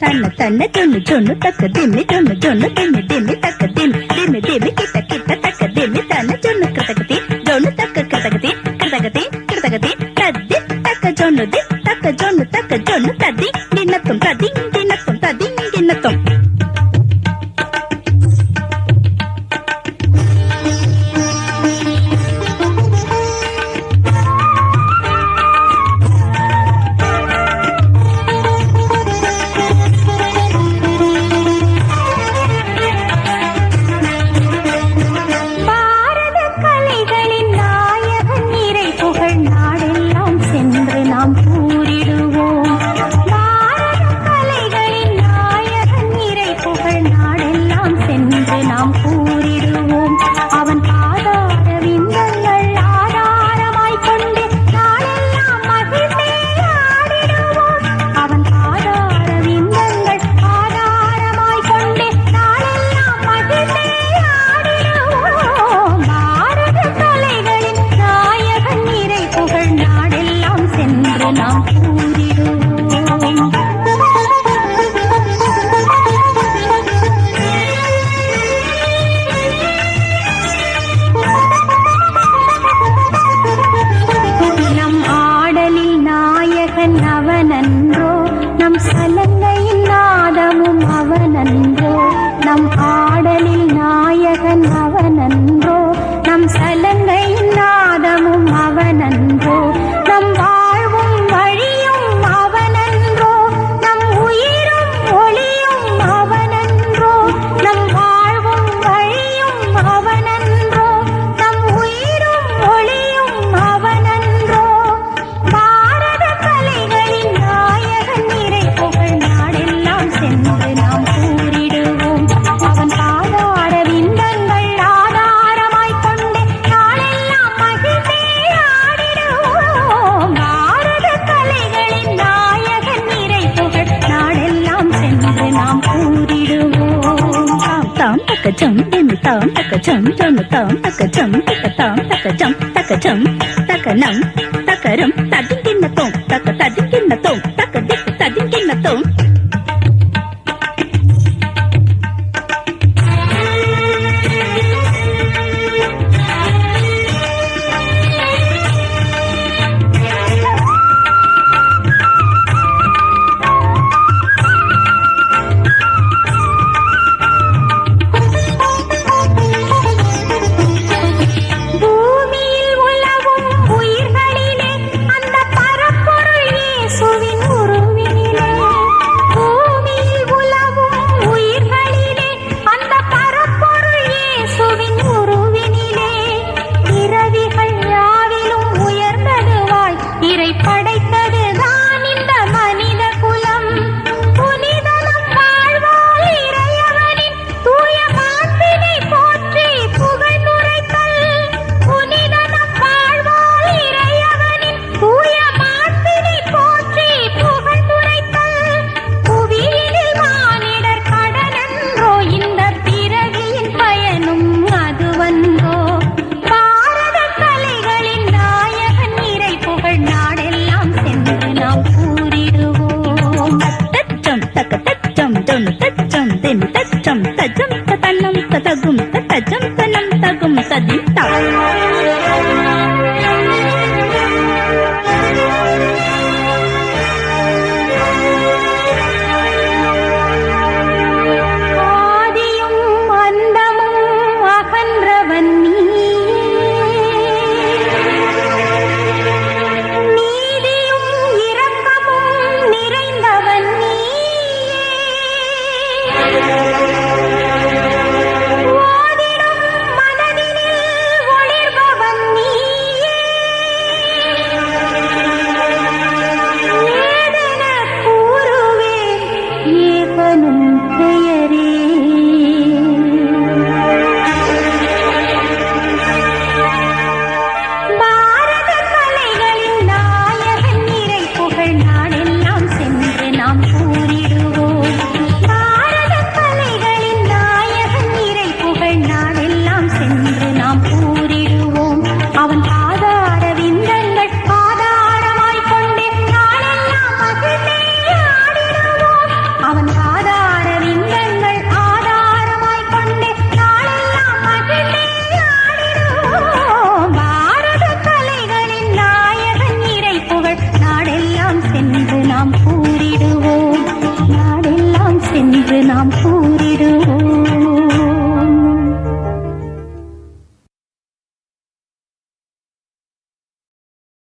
தன்ன தன்ன ஜொன்னு ஜொன்னு தக்க திம்மி ஜொன்னு ஜொன்னு திம்மி திம்மி தக்க திம்மி திம்மி திம்மி கிட்ட கிட்ட தக்க திம்மி தன்ன ஜொன்னு கிருதகதி ஜொன்னு தக்க கிருதகதி கிருதகதி கிருதகதி தத்தி தக்க ஜொன்னு தி தக்க ஜொன்னு ததி நின்னத்தும் ததி நின்னத்தும் ததி நின்னத்தும் Jump, dimmy tom, taka jump, jump tom, taka jump, taka tom, taka jump, taka nam, taka rum, tadin kinna tom, taka tadin kinna tom, taka dik tadin kinna tom. அவன் நாம்